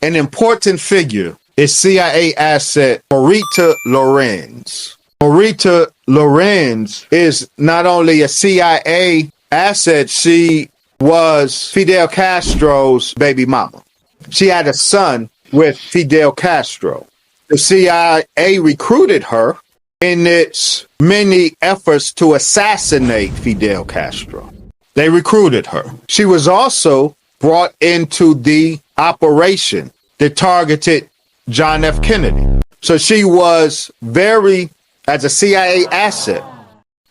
An important figure is CIA asset Marita Lorenz. Marita Lorenz is not only a CIA asset, she was Fidel Castro's baby mama. She had a son with Fidel Castro. The CIA recruited her in its many efforts to assassinate Fidel Castro. They recruited her. She was also brought into the operation that targeted John F. Kennedy. So she was as a CIA asset,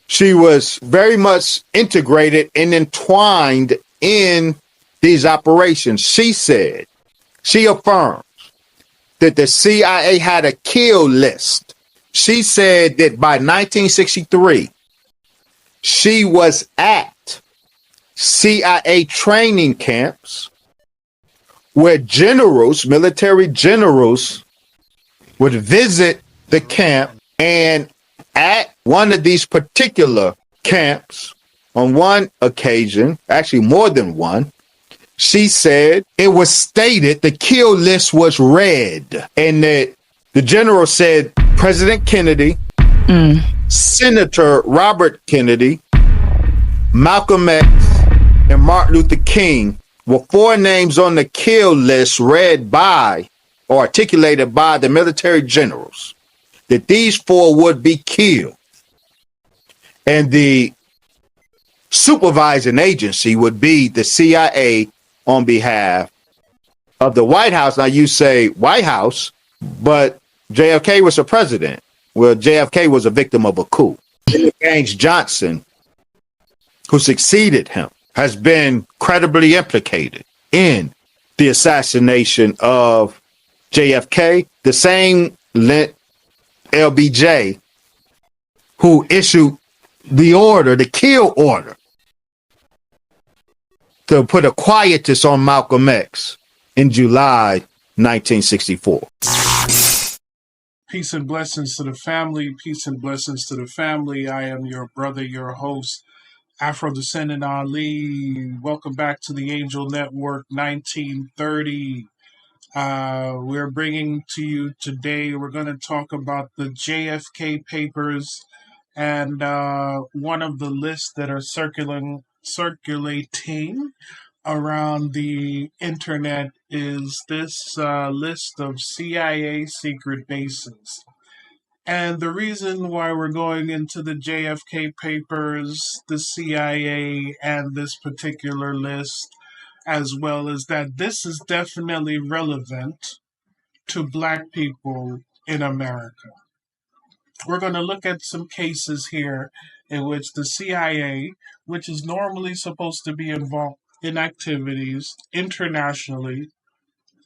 she was very much integrated and entwined in these operations. She affirmed that the CIA had a kill list. She said that by 1963, she was at CIA training camps where military generals would visit the camp, and at one of these particular camps, on one occasion, actually more than one, she said it was stated the kill list was read, and that the general said President Kennedy, Senator Robert Kennedy, Malcolm X, and Martin Luther King were four names on the kill list read by or articulated by the military generals, that these four would be killed. And the supervising agency would be the CIA on behalf of the White House. Now you say White House, but JFK was the president. Well, JFK was a victim of a coup. James Johnson, who succeeded him, has been credibly implicated in the assassination of JFK, the same LBJ who issued the kill order to put a quietus on Malcolm X in July 1964. Peace and blessings to the family. Peace and blessings to the family. I am your brother, your host, Afro-Descendant Ali. Welcome back to the Angel Network 1930. We're bringing to you today, we're going to talk about the JFK papers, and one of the lists that are circulating around the internet is this list of CIA secret bases. And the reason why we're going into the JFK papers, the CIA, and this particular list, as well as that this is definitely relevant to Black people in America. We're going to look at some cases here in which the CIA, which is normally supposed to be involved in activities internationally,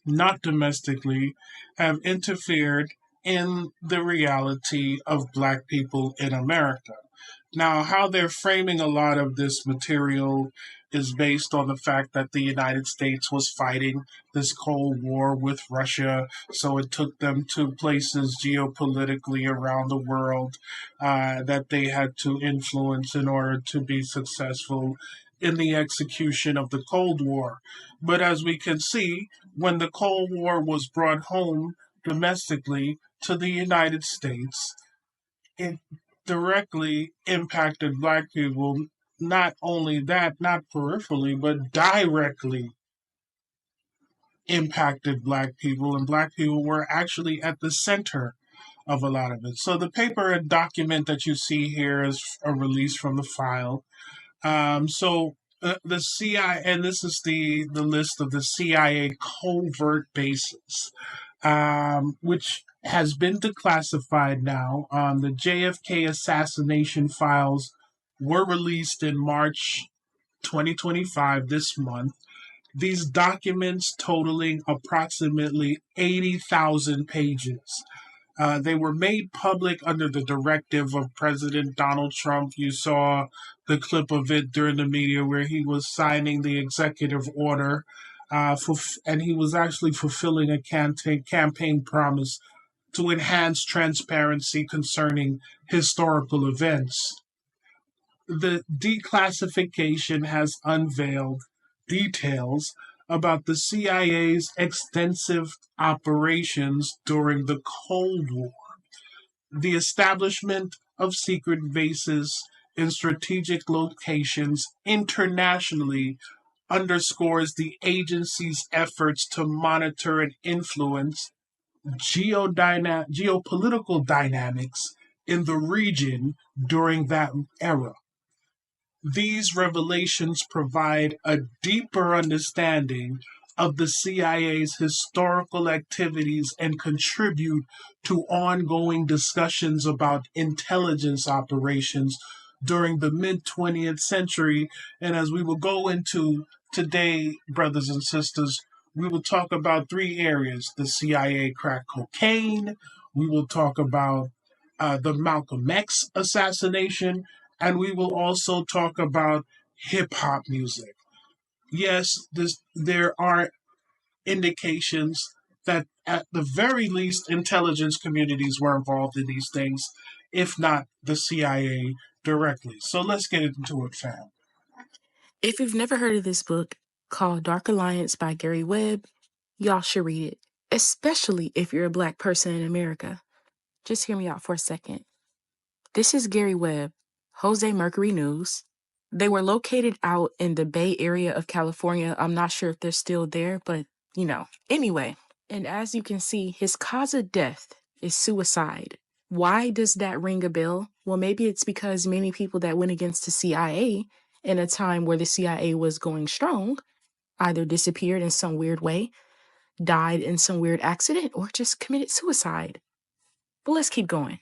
not domestically, have interfered in the reality of Black people in America. Now, how they're framing a lot of this material is based on the fact that the United States was fighting this Cold War with Russia, so it took them to places geopolitically around the world that they had to influence in order to be successful in the execution of the Cold War. But as we can see, when the Cold War was brought home domestically to the United States, it directly impacted Black people. Not only that, not peripherally, but directly impacted Black people, and Black people were actually at the center of a lot of it. So the paper and document that you see here is a release from the file. The CIA, and this is the list of the CIA covert bases, which has been declassified now. The JFK assassination files were released in March 2025, this month. These documents totaling approximately 80,000 pages. They were made public under the directive of President Donald Trump. You saw the clip of it during the media where he was signing the executive order, and he was actually fulfilling a campaign promise to enhance transparency concerning historical events. The declassification has unveiled details about the CIA's extensive operations during the Cold War. The establishment of secret bases in strategic locations internationally underscores the agency's efforts to monitor and influence geopolitical dynamics in the region during that era. These revelations provide a deeper understanding of the CIA's historical activities and contribute to ongoing discussions about intelligence operations during the mid 20th century. And as we will go into today, brothers and sisters, we will talk about three areas: the CIA crack cocaine, we will talk about the Malcolm X assassination, and we will also talk about hip hop music. Yes, there are indications that at the very least intelligence communities were involved in these things, if not the CIA directly. So let's get into it, fam. If you've never heard of this book called Dark Alliance by Gary Webb, y'all should read it, especially if you're a Black person in America. Just hear me out for a second. This is Gary Webb, Jose Mercury News. They were located out in the Bay Area of California. I'm not sure if they're still there, but Anyway, and as you can see, his cause of death is suicide. Why does that ring a bell? Well, maybe it's because many people that went against the CIA in a time where the CIA was going strong either disappeared in some weird way, died in some weird accident, or just committed suicide. But let's keep going.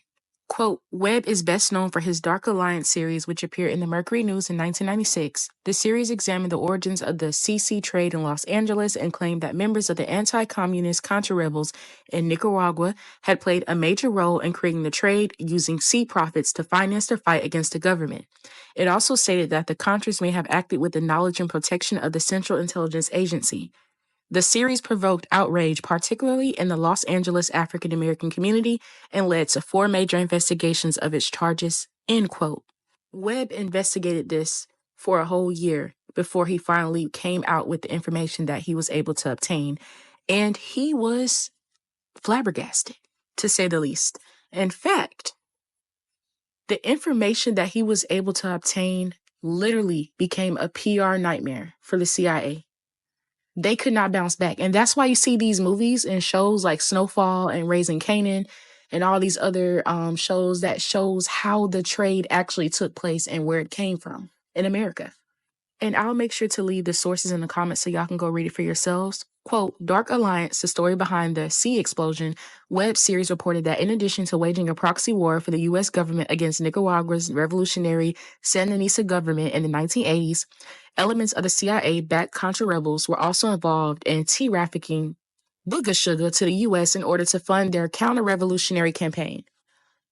Quote, Webb is best known for his Dark Alliance series, which appeared in the Mercury News in 1996. The series examined the origins of the CC trade in Los Angeles and claimed that members of the anti-communist Contra rebels in Nicaragua had played a major role in creating the trade, using sea profits to finance their fight against the government. It also stated that the Contras may have acted with the knowledge and protection of the Central Intelligence Agency. The series provoked outrage, particularly in the Los Angeles African American community, and led to 4 major investigations of its charges, end quote. Webb investigated this for a whole year before he finally came out with the information that he was able to obtain, and he was flabbergasted, to say the least. In fact, the information that he was able to obtain literally became a PR nightmare for the CIA. They could not bounce back. And that's why you see these movies and shows like Snowfall and Raising Kanan and all these other shows that shows how the trade actually took place and where it came from in America. And I'll make sure to leave the sources in the comments so y'all can go read it for yourselves. Quote, Dark Alliance, the story behind the sea explosion, Webb series reported that in addition to waging a proxy war for the U.S. government against Nicaragua's revolutionary Sandinista government in the 1980s, elements of the CIA-backed Contra rebels were also involved in trafficking booger sugar to the U.S. in order to fund their counter-revolutionary campaign.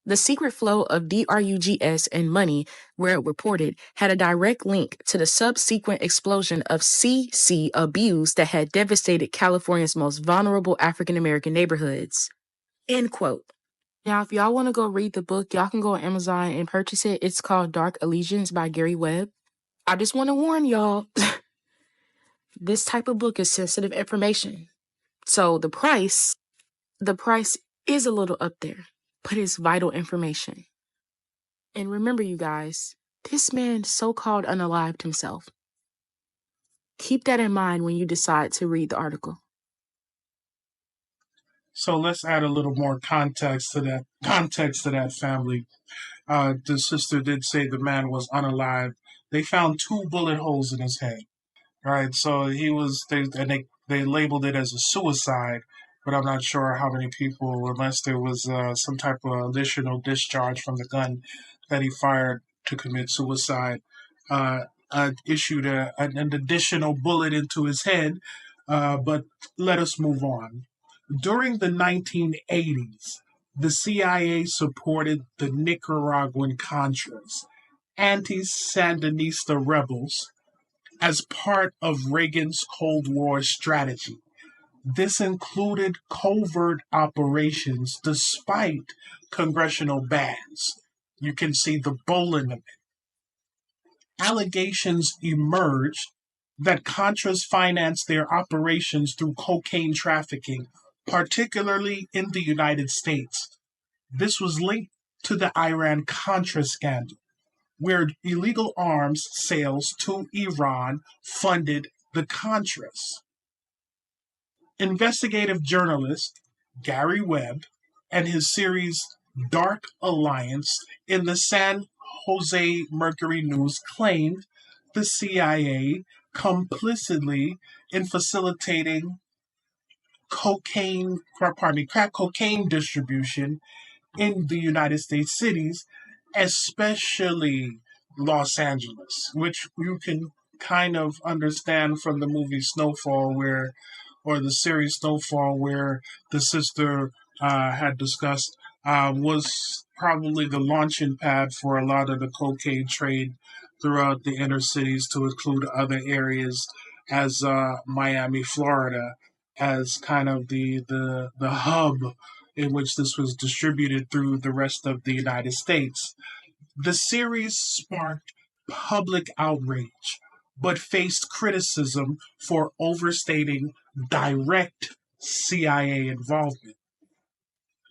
The secret flow of drugs and money, where it reported, had a direct link to the subsequent explosion of CC abuse that had devastated California's most vulnerable African-American neighborhoods. End quote. Now, if y'all want to go read the book, y'all can go on Amazon and purchase it. It's called Dark Allegiance by Gary Webb. I just want to warn y'all, this type of book is sensitive information. So the price is a little up there, but it's vital information. And remember, you guys, this man so-called unalived himself. Keep that in mind when you decide to read the article. So let's add a little more context to that family. The sister did say the man was unalive. They found 2 bullet holes in his head. Right, so they labeled it as a suicide, but I'm not sure how many people, unless there was some type of additional discharge from the gun that he fired to commit suicide, issued an additional bullet into his head. But let us move on. During the 1980s, the CIA supported the Nicaraguan Contras, anti-Sandinista rebels, as part of Reagan's Cold War strategy. This included covert operations despite congressional bans. You can see the bowling of it. Allegations emerged that Contras financed their operations through cocaine trafficking, particularly in the United States. This was linked to the Iran-Contra scandal, where illegal arms sales to Iran funded the Contras. Investigative journalist Gary Webb and his series Dark Alliance in the San Jose Mercury News claimed the CIA complicitly in facilitating crack cocaine distribution in the United States cities, especially Los Angeles, which you can kind of understand from the movie Snowfall, or the series Snowfall, where the sister had discussed, was probably the launching pad for a lot of the cocaine trade throughout the inner cities, to include other areas as Miami, Florida, as kind of the hub in which this was distributed through the rest of the United States. The series sparked public outrage, but faced criticism for overstating direct CIA involvement.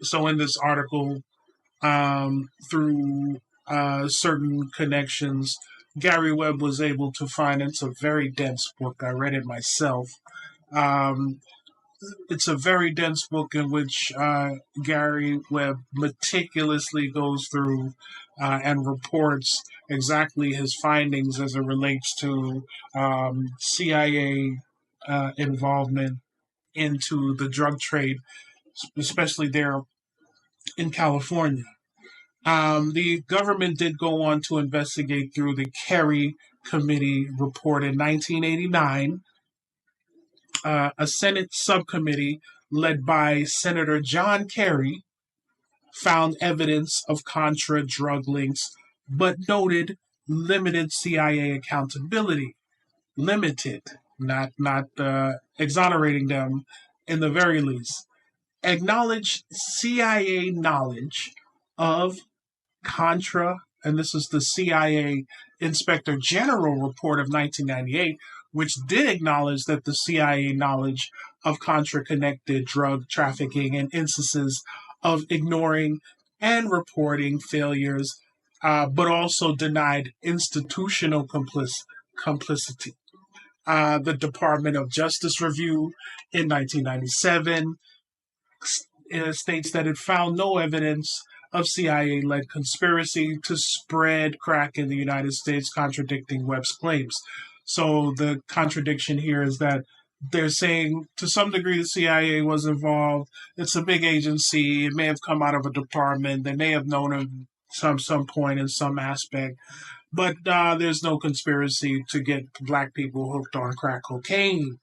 So, in this article, through certain connections, Gary Webb was able to find, it's a very dense book. I read it myself. Um, it's a very dense book in which Gary Webb meticulously goes through and reports exactly his findings as it relates to CIA involvement into the drug trade, especially there in California. The government did go on to investigate through the Kerry Committee report in 1989. A Senate subcommittee led by Senator John Kerry found evidence of Contra drug links, but noted limited CIA accountability. Limited, not exonerating them in the very least. Acknowledged CIA knowledge of Contra, and this is the CIA Inspector General report of 1998, which did acknowledge that the CIA knowledge of Contra connected drug trafficking and instances of ignoring and reporting failures, but also denied institutional complicity. The Department of Justice review in 1997 states that it found no evidence of CIA-led conspiracy to spread crack in the United States, contradicting Webb's claims. So the contradiction here is that they're saying to some degree the CIA was involved. It's a big agency. It may have come out of a department. They may have known him some point in some aspect. But there's no conspiracy to get black people hooked on crack cocaine.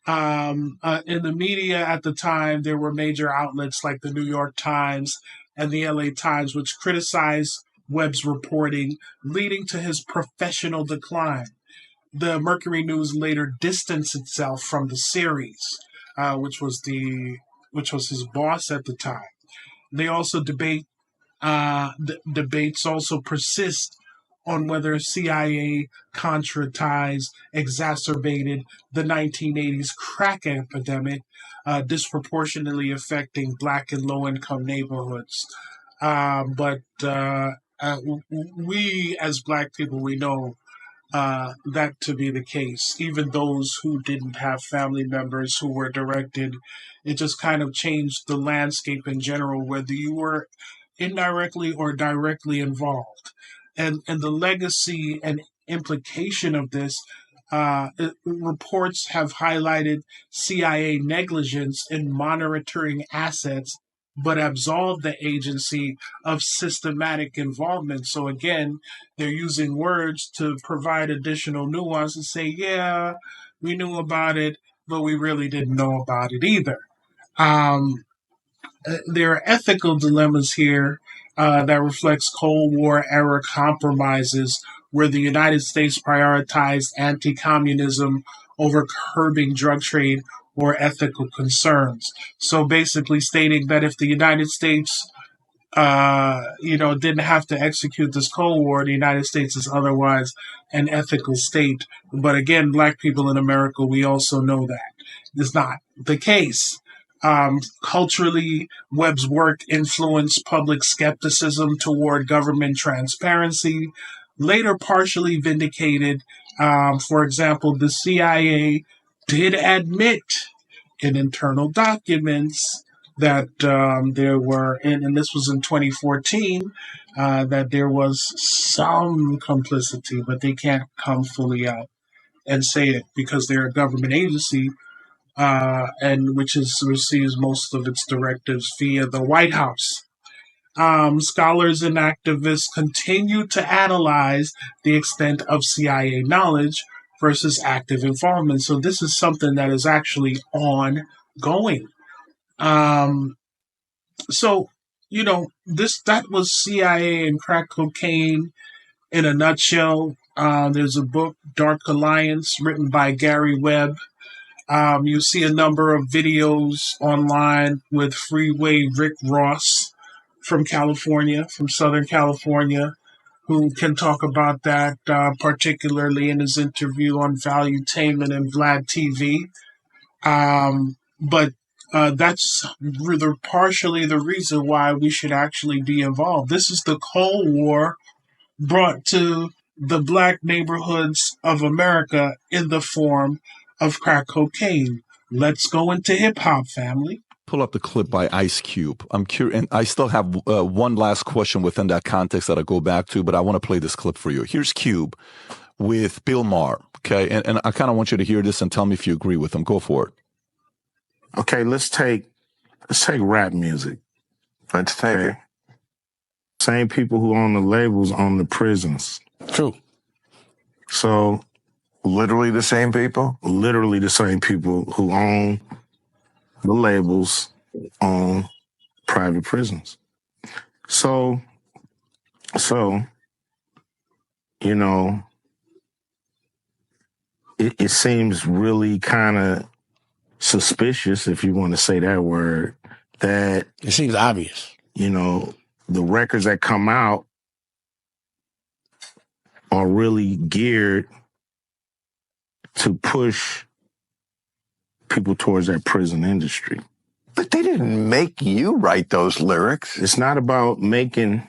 In the media at the time, there were major outlets like the New York Times and the LA Times, which criticized Webb's reporting, leading to his professional decline. The Mercury News later distanced itself from the series, which was his boss at the time. They also debates also persist on whether CIA Contra ties exacerbated the 1980s crack epidemic, disproportionately affecting black and low-income neighborhoods. But we, as black people, we know that to be the case. Even those who didn't have family members who were directed, it just kind of changed the landscape in general, whether you were indirectly or directly involved. And the legacy and implication of this, reports have highlighted CIA negligence in monitoring assets, but absolved the agency of systematic involvement. So again, they're using words to provide additional nuance and say, yeah, we knew about it, but we really didn't know about it either. There are ethical dilemmas here that reflects Cold War era compromises where the United States prioritized anti-communism over curbing drug trade or ethical concerns. So basically stating that if the United States didn't have to execute this Cold War. The United States is otherwise an ethical state. But again, black people in America, we also know that is not the case. Culturally, Webb's work influenced public skepticism toward government transparency, later partially vindicated. For example, the CIA did admit in internal documents that there were, and this was in 2014, that there was some complicity, but they can't come fully out and say it because they're a government agency, and which receives most of its directives via the White House. Scholars and activists continue to analyze the extent of CIA knowledge versus active involvement. So this is something that is actually ongoing. Um, so that was CIA and crack cocaine in a nutshell. There's a book, Dark Alliance, written by Gary Webb. You see a number of videos online with Freeway Rick Ross from California, from Southern California, who can talk about that, particularly in his interview on Valuetainment and Vlad TV. But that's partially the reason why we should actually be involved. This is the Cold War brought to the black neighborhoods of America in the form of crack cocaine. Let's go into hip hop, family. Pull up the clip by Ice Cube. I'm curious, and I still have one last question within that context that I go back to, but I want to play this clip for you. Here's Cube with Bill Maher, okay? And I kind of want you to hear this and tell me if you agree with him. Go for it. Okay, let's take rap music. Let's take it. Same people who own the labels own the prisons. True. So literally the same people? Literally the same people who own the labels own private prisons. So it seems really kind of suspicious, if you want to say that word, that it seems obvious. The records that come out are really geared to push people towards that prison industry. But they didn't make you write those lyrics. It's not about making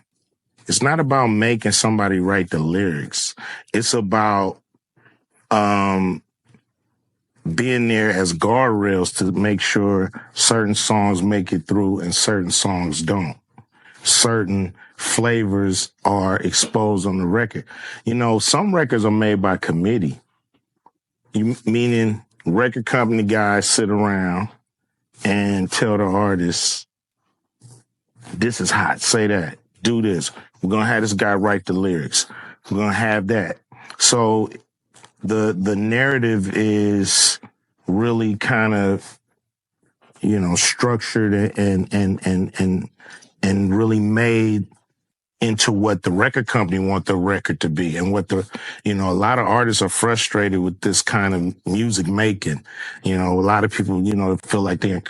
somebody write the lyrics. It's about being there as guardrails to make sure certain songs make it through and certain songs don't. Certain flavors are exposed on the record. Some records are made by committee, meaning record company guys sit around and tell the artists, this is hot, say that, do this. We're going to have this guy write the lyrics. We're going to have that. So the narrative is really kind of, structured and really made into what the record company want the record to be, and what a lot of artists are frustrated with this kind of music making. A lot of people, feel like they're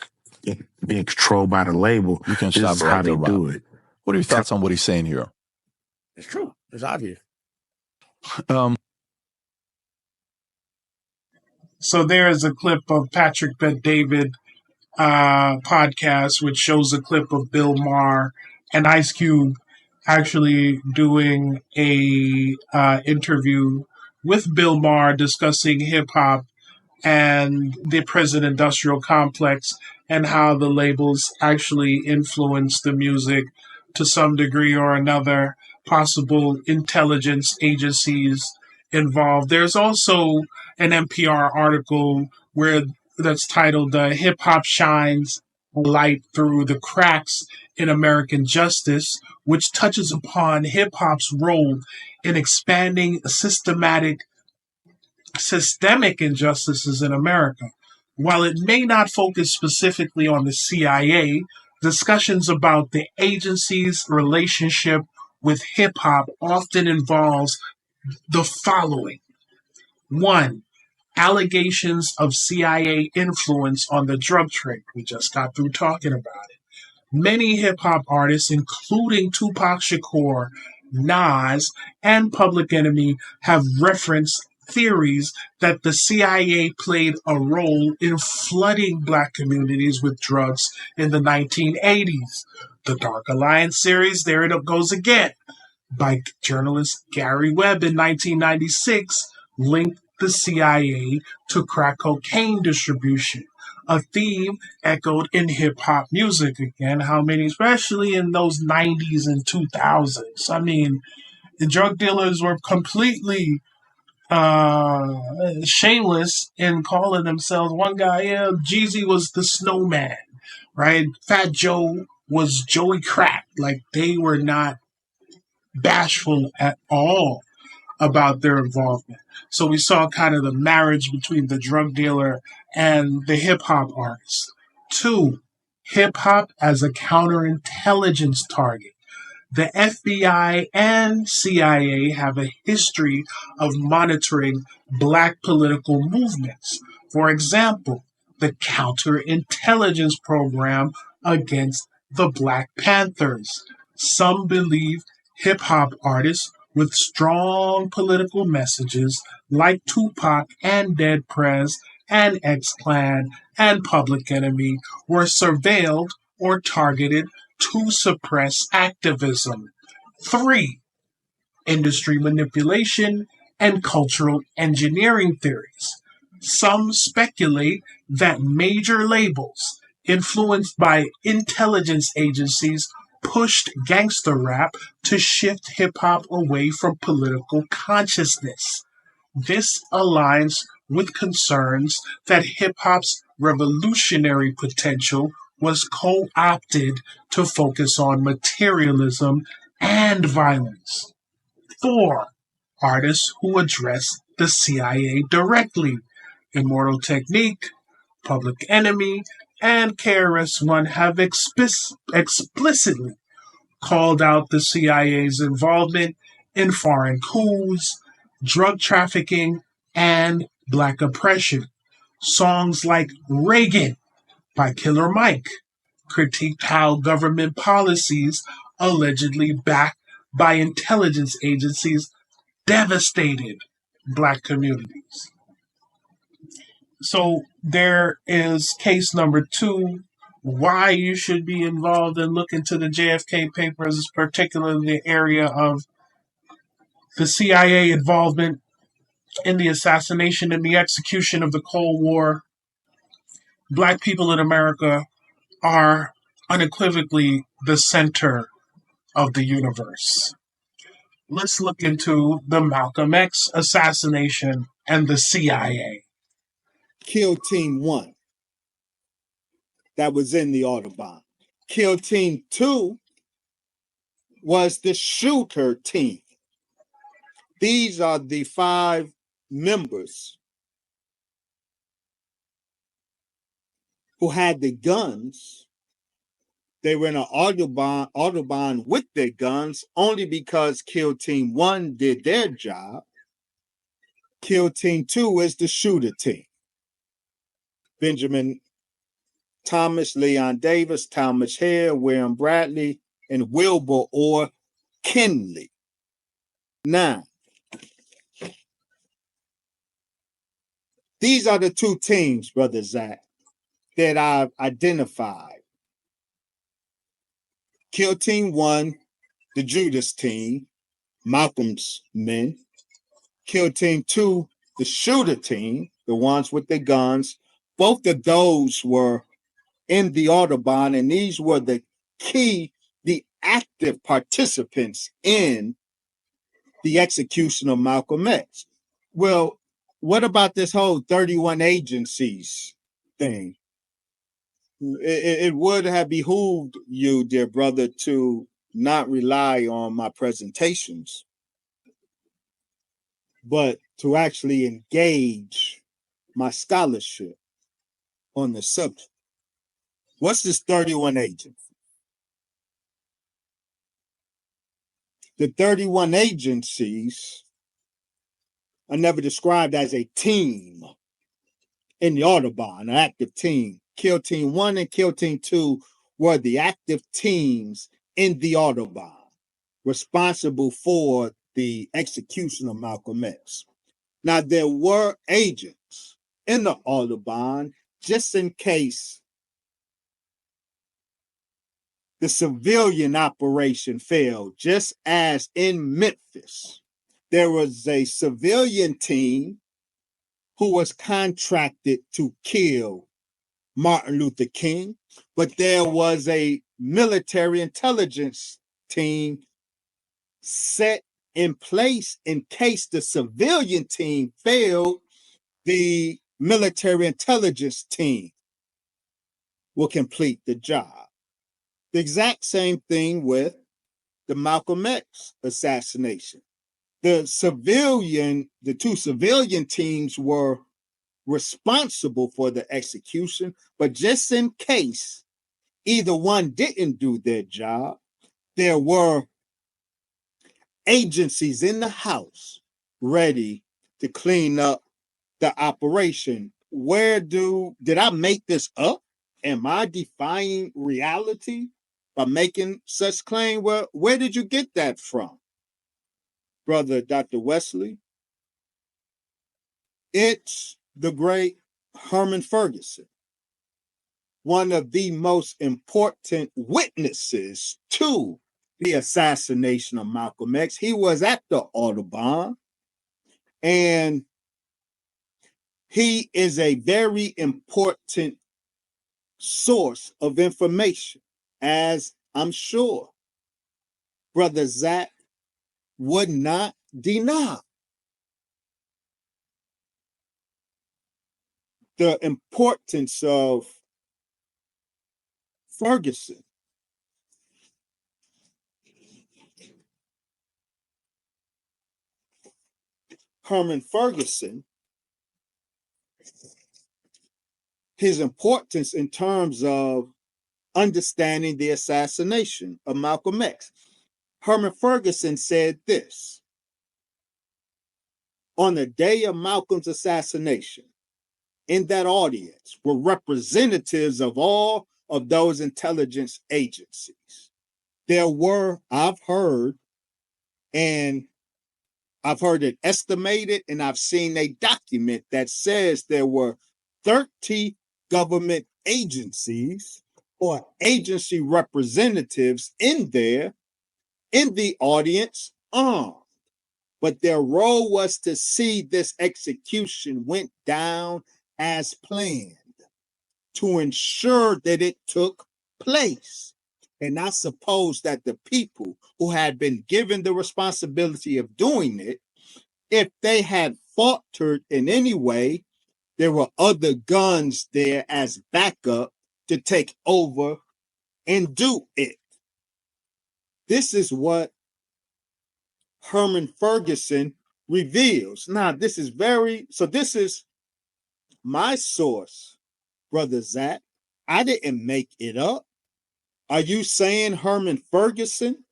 being controlled by the label. You can this stop is how they do it. What are your thoughts on what he's saying here? It's true. It's obvious. So there is a clip of Patrick Bet-David podcast, which shows a clip of Bill Maher and Ice Cube actually doing a interview with Bill Maher discussing hip hop and the prison industrial complex and how the labels actually influence the music to some degree or another, possible intelligence agencies involved. There's also an NPR article that's titled Hip Hop Shines Light Through the Cracks in American Justice, which touches upon hip hop's role in expanding systemic injustices in America. While it may not focus specifically on the CIA, discussions about the agency's relationship with hip hop often involves the following. 1. Allegations of CIA influence on the drug trade. We just got through talking about it. Many hip hop artists, including Tupac Shakur, Nas, and Public Enemy, have referenced theories that the CIA played a role in flooding black communities with drugs in the 1980s. The Dark Alliance series, there it goes again, by journalist Gary Webb in 1996, linked the CIA to crack cocaine distribution, a theme echoed in hip hop music again. How many, especially in those 90s and 2000s? I mean, the drug dealers were completely shameless in calling themselves. One guy, yeah, Jeezy was the snowman, right? Fat Joe was Joey Crack. Like, they were not bashful at all about their involvement. So we saw kind of the marriage between the drug dealer and the hip hop artist. Two, hip hop as a counterintelligence target. The FBI and CIA have a history of monitoring black political movements. For example, the counterintelligence program against the Black Panthers. Some believe hip hop artists with strong political messages like Tupac and Dead Prez and X Clan and Public Enemy were surveilled or targeted to suppress activism. Three, industry manipulation and cultural engineering theories. Some speculate that major labels, influenced by intelligence agencies, pushed gangster rap to shift hip hop away from political consciousness. This aligns with concerns that hip hop's revolutionary potential was co opted to focus on materialism and violence. Four, artists who address the CIA directly. Immortal Technique, Public Enemy, and KRS-One have explicitly called out the CIA's involvement in foreign coups, drug trafficking, and black oppression. Songs like Reagan by Killer Mike critiqued how government policies, allegedly backed by intelligence agencies, devastated black communities. So there is case number two, why you should be involved and look into the JFK papers, particularly the area of the CIA involvement in the assassination and the execution of the Cold War. Black people in America are unequivocally the center of the universe. Let's look into the Malcolm X assassination and the CIA. Kill Team 1 that was in the Audubon. Kill Team 2 was the shooter team. These are the 5 members who had the guns. They were in an Audubon with their guns only because Kill Team 1 did their job. Kill Team 2 is the shooter team. Benjamin Thomas, Leon Davis, Thomas Hare, William Bradley, and Wilbur Orr Kinley. Now, these are the 2 teams, Brother Zach, that I've identified. Kill Team 1, the Judas team, Malcolm's men. Kill Team 2, the shooter team, the ones with the guns. Both of those were in the Audubon, and these were the active participants in the execution of Malcolm X. Well, what about this whole 31 agencies thing? It would have behooved you, dear brother, to not rely on my presentations, but to actually engage my scholarship on the subject. What's this 31 agencies? The 31 agencies are never described as a team in the Audubon, an active team. Kill Team 1 and Kill Team 2 were the active teams in the Autobahn responsible for the execution of Malcolm X. Now, there were agents in the Autobahn just in case the civilian operation failed, just as in Memphis. There was a civilian team who was contracted to kill Martin Luther King, but there was a military intelligence team set in place in case the civilian team failed. The military intelligence team will complete the job. The exact same thing with the Malcolm X assassination. The two civilian teams were responsible for the execution, but just in case either one didn't do their job, there were agencies in the house ready to clean up the operation. Did I make this up? Am I defying reality by making such claim? Well, where did you get that from, brother Dr. Wesley? It's the great Herman Ferguson, one of the most important witnesses to the assassination of Malcolm X. He was at the Autobahn, and he is a very important source of information, as I'm sure Brother Zach would not deny. The importance of Ferguson. Herman Ferguson, his importance in terms of understanding the assassination of Malcolm X. Herman Ferguson said this: on the day of Malcolm's assassination, in that audience were representatives of all of those intelligence agencies. There were, I've heard it estimated, and I've seen a document that says there were 30 government agencies or agency representatives in there in the audience armed. But their role was to see this execution went down as planned, to ensure that it took place. And I suppose that the people who had been given the responsibility of doing it, if they had faltered in any way, there were other guns there as backup to take over and do it. This is what Herman Ferguson reveals. Now, this is my source, Brother Zach. I didn't make it up. Are you saying Herman Ferguson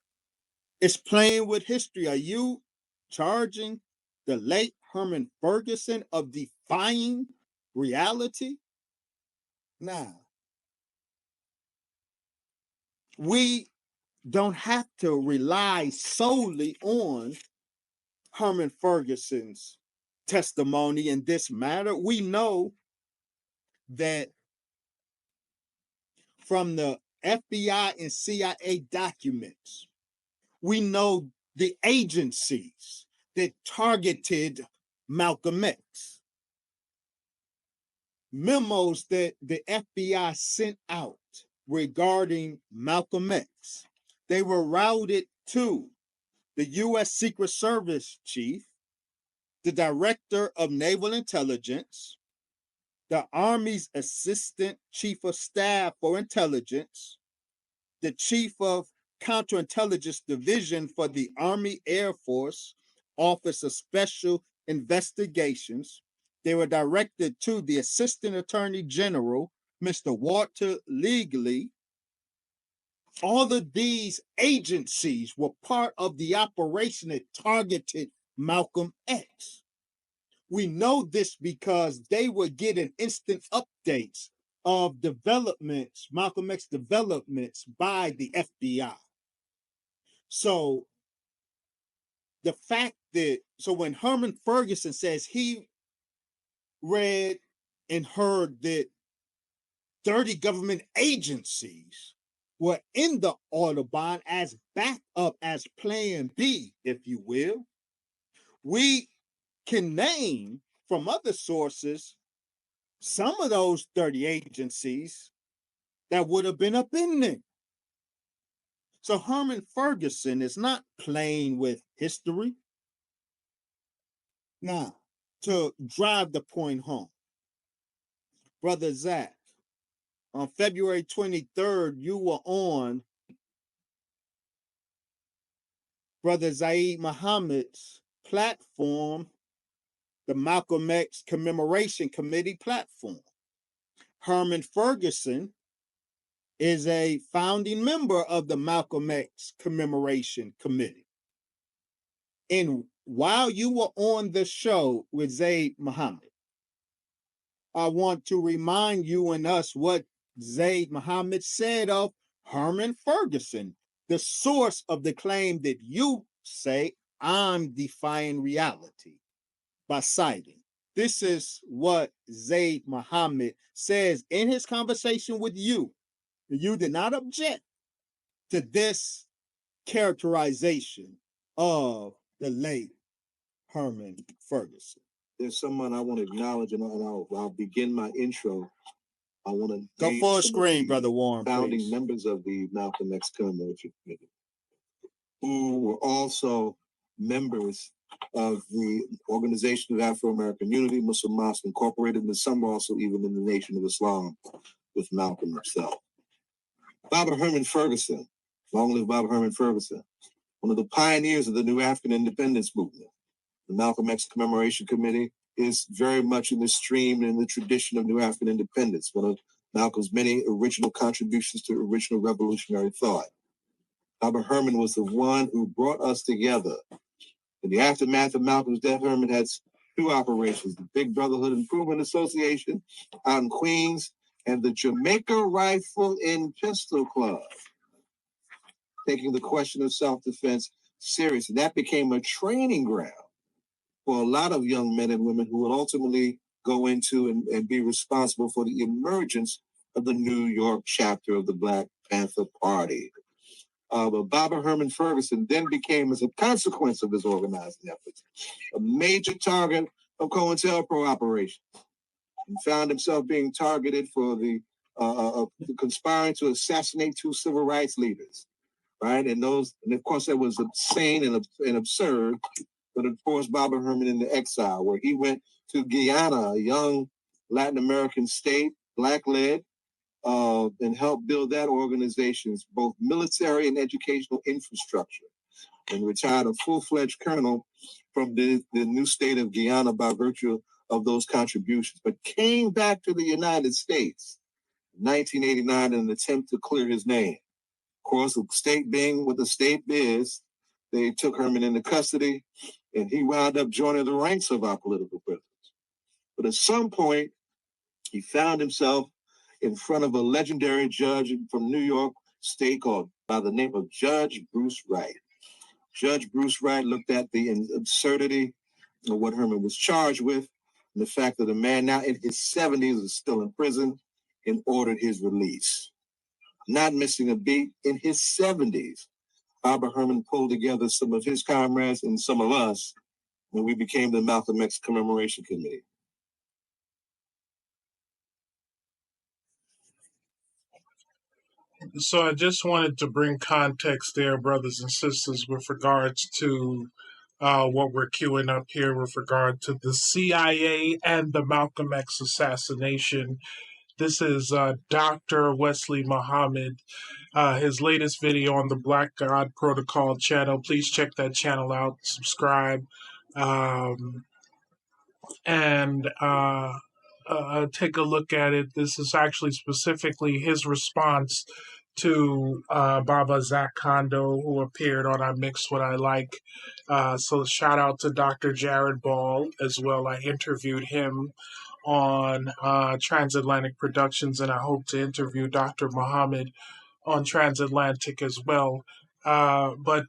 is playing with history? Are you charging the late Herman Ferguson of defying reality? Now, we don't have to rely solely on Herman Ferguson's testimony in this matter. We know that from the FBI and CIA documents, we know the agencies that targeted Malcolm X. Memos that the FBI sent out regarding Malcolm X, they were routed to the U.S. Secret Service chief, the director of naval intelligence, the Army's assistant chief of staff for intelligence, the chief of counterintelligence division for the Army Air Force Office of Special Investigations. They were directed to the Assistant Attorney General, Mr. Walter Legally. All of these agencies were part of the operation that targeted Malcolm X. We know this because they were getting instant updates of developments, Malcolm X developments by the FBI. So the fact that, so when Herman Ferguson says he read and heard that 30 government agencies were in the Audubon as backup, as plan B, if you will, we can name from other sources some of those 30 agencies that would have been up in there. So Herman Ferguson is not playing with history. Now, to drive the point home, Brother Zach, on February 23rd, you were on Brother Zaid Muhammad's platform, the Malcolm X Commemoration Committee platform. Herman Ferguson is a founding member of the Malcolm X Commemoration Committee. And while you were on the show with Zaid Muhammad, I want to remind you and us what Zaid Muhammad said of Herman Ferguson, the source of the claim that you say I'm defying reality by citing. This is what Zaid Muhammad says in his conversation with you. You did not object to this characterization of the late Herman Ferguson. There's someone I want to acknowledge, and I'll begin my intro. I want to go full screen, Brother Warren. Founding please. Members of the Malcolm X Commemoration Committee, who were also members of the Organization of Afro-American Unity, Muslim Mosque Incorporated, and some were also even in the Nation of Islam with Malcolm himself. Baba Herman Ferguson, long live Baba Herman Ferguson, one of the pioneers of the new African independence movement. The Malcolm X Commemoration Committee is very much in the stream and in the tradition of New African independence, one of Malcolm's many original contributions to original revolutionary thought. Baba Herman was the one who brought us together. In the aftermath of Malcolm's death, Herman had two operations, the Big Brotherhood Improvement Association out in Queens and the Jamaica Rifle and Pistol Club, taking the question of self-defense seriously. That became a training ground for a lot of young men and women who would ultimately go into and be responsible for the emergence of the New York chapter of the Black Panther Party. But Baba Herman Ferguson then became, as a consequence of his organizing efforts, a major target of COINTELPRO operations, and found himself being targeted for the conspiring to assassinate two civil rights leaders, right? And of course, that was insane and absurd. But of course, Baba Herman into exile, where he went to Guyana, a young Latin American state, black-led, and helped build that organization's both military and educational infrastructure, and retired a full-fledged colonel from the new state of Guyana by virtue of those contributions, but came back to the United States in 1989 in an attempt to clear his name. Of course, the state being what the state is, they took Herman into custody, and he wound up joining the ranks of our political prisoners. But at some point, he found himself in front of a legendary judge from New York State called by the name of Judge Bruce Wright. Judge Bruce Wright looked at the absurdity of what Herman was charged with, and the fact that a man now in his 70s is still in prison, and ordered his release. Not missing a beat, in his 70s, Baba Herman pulled together some of his comrades and some of us when we became the Malcolm X Commemoration Committee. So I just wanted to bring context there, brothers and sisters, with regards to what we're queuing up here with regard to the CIA and the Malcolm X assassination. This is Dr. Wesley Muhammad, his latest video on the Black God Protocol channel. Please check that channel out, subscribe, and take a look at it. This is actually specifically his response to Baba Zach Kondo, who appeared on I Mix What I Like. So shout out to Dr. Jared Ball as well. I interviewed him on Transatlantic Productions, and I hope to interview Dr. Muhammad on Transatlantic as well. But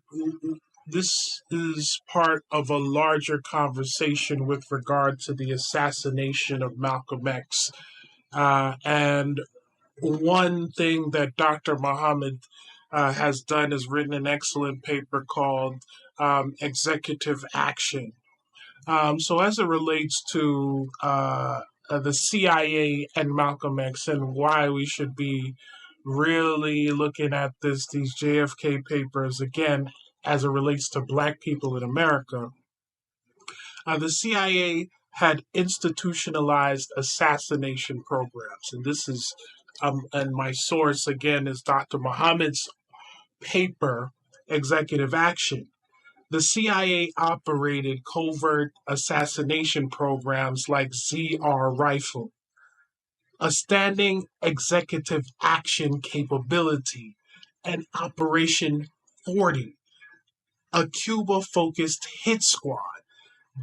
this is part of a larger conversation with regard to the assassination of Malcolm X. And one thing that Dr. Muhammad has done is written an excellent paper called Executive Action. So as it relates to the CIA and Malcolm X and why we should be really looking at these JFK papers again as it relates to Black people in America, the CIA had institutionalized assassination programs, and this is and my source again is Dr. Muhammad's paper, Executive Action. The CIA operated covert assassination programs like ZR Rifle, a standing executive action capability, and Operation 40, a Cuba-focused hit squad.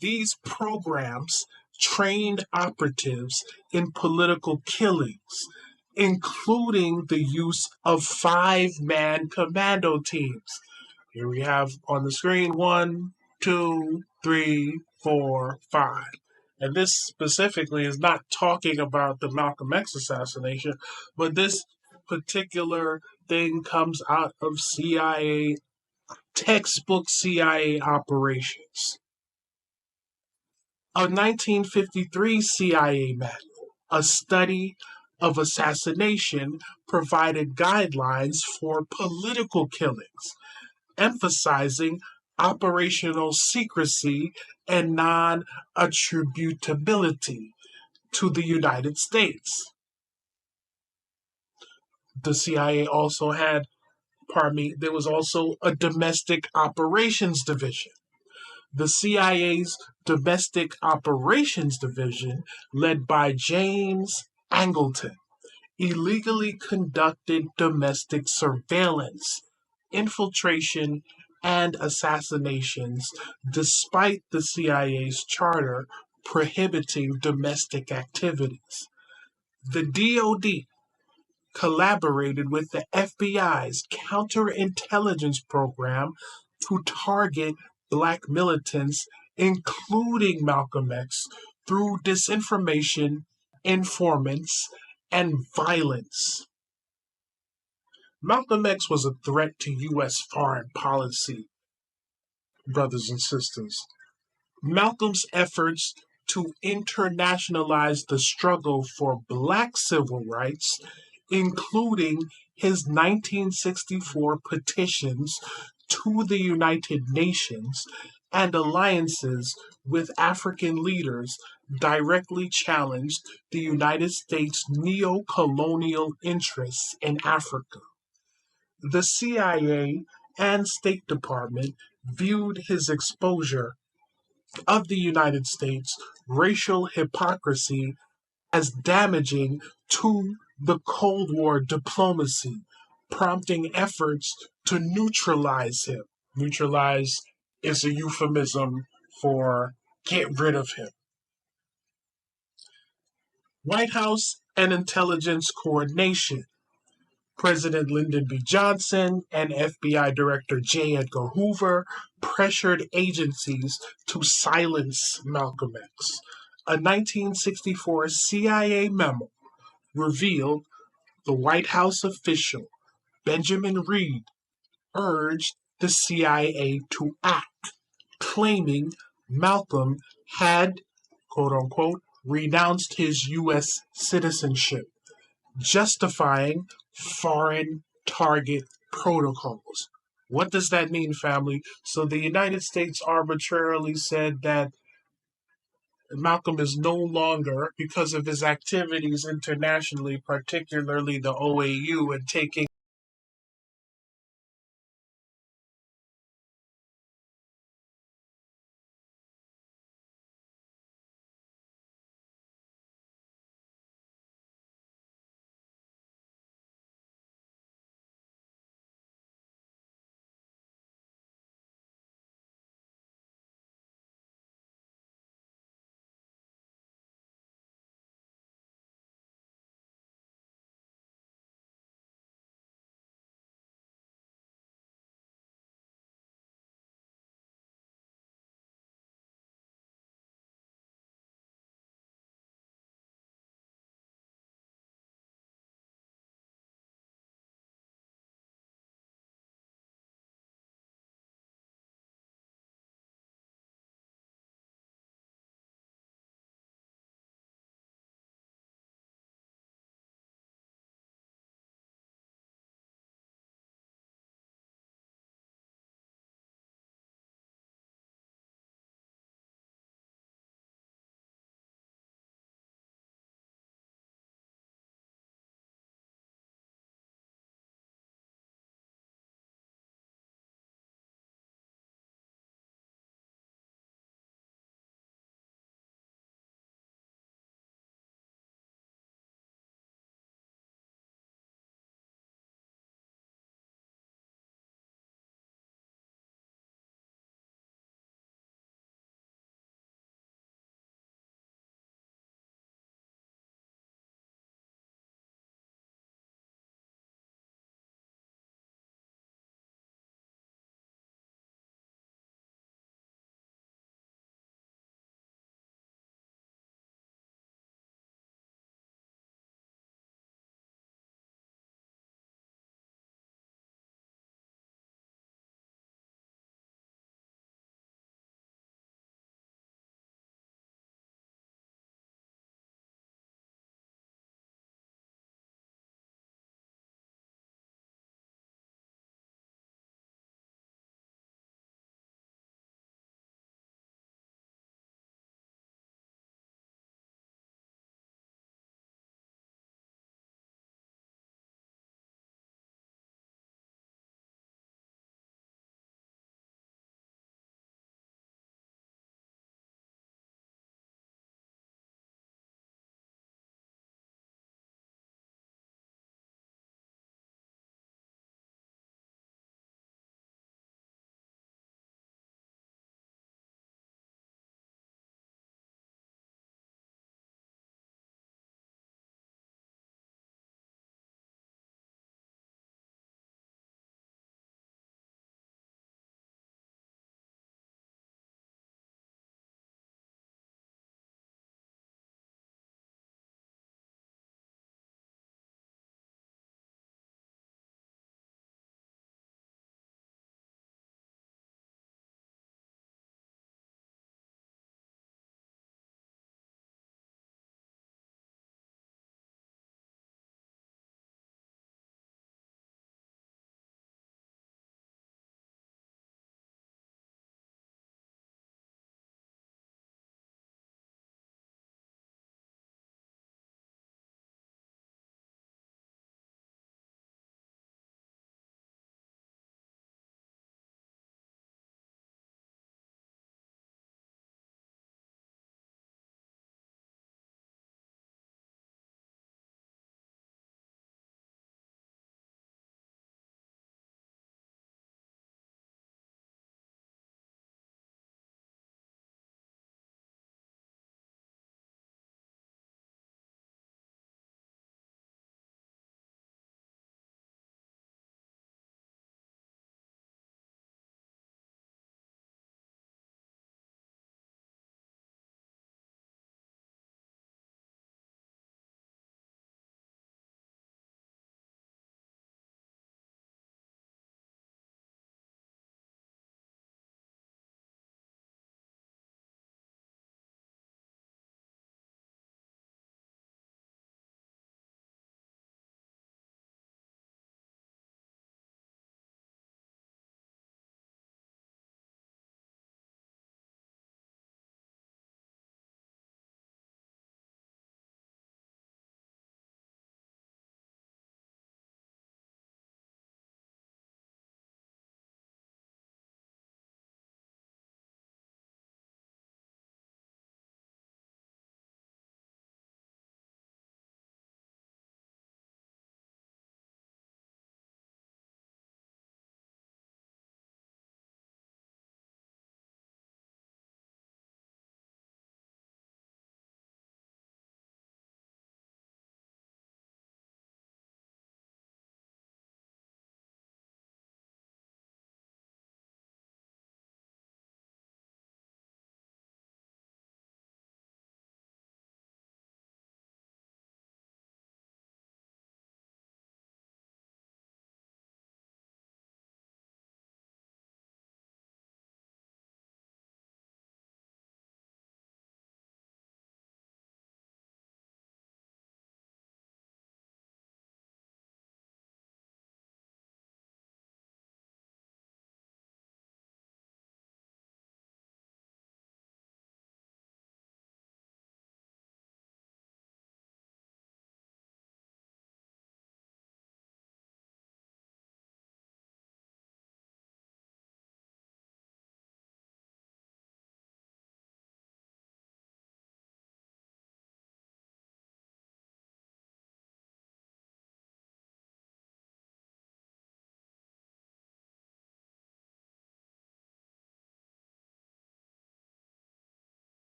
These programs trained operatives in political killings, including the use of 5-man commando teams. Here we have on the screen 1, 2, 3, 4, 5. And this specifically is not talking about the Malcolm X assassination, but this particular thing comes out of CIA, textbook CIA operations. A 1953 CIA manual, a study of assassination, provided guidelines for political killings, emphasizing operational secrecy and non-attributability to the United States. The CIA also had, there was also a domestic operations division. The CIA's Domestic Operations Division, led by James Angleton, illegally conducted domestic surveillance, infiltration, and assassinations, despite the CIA's charter prohibiting domestic activities. The DoD collaborated with the FBI's counterintelligence program to target Black militants, including Malcolm X, through disinformation, informants, and violence. Malcolm X was a threat to U.S. foreign policy, brothers and sisters. Malcolm's efforts to internationalize the struggle for Black civil rights, including his 1964 petitions to the United Nations and alliances with African leaders, directly challenged the United States' neo-colonial interests in Africa. The CIA and State Department viewed his exposure of the United States' racial hypocrisy as damaging to the Cold War diplomacy, prompting efforts to neutralize him. Neutralize is a euphemism for get rid of him. White House and intelligence coordination. President Lyndon B. Johnson and FBI Director J. Edgar Hoover pressured agencies to silence Malcolm X. A 1964 CIA memo revealed the White House official Benjamin Reed urged the CIA to act, claiming Malcolm had, quote unquote, renounced his U.S. citizenship, justifying foreign target protocols. What does that mean, family? So the United States arbitrarily said that Malcolm is no longer, because of his activities internationally, particularly the OAU and taking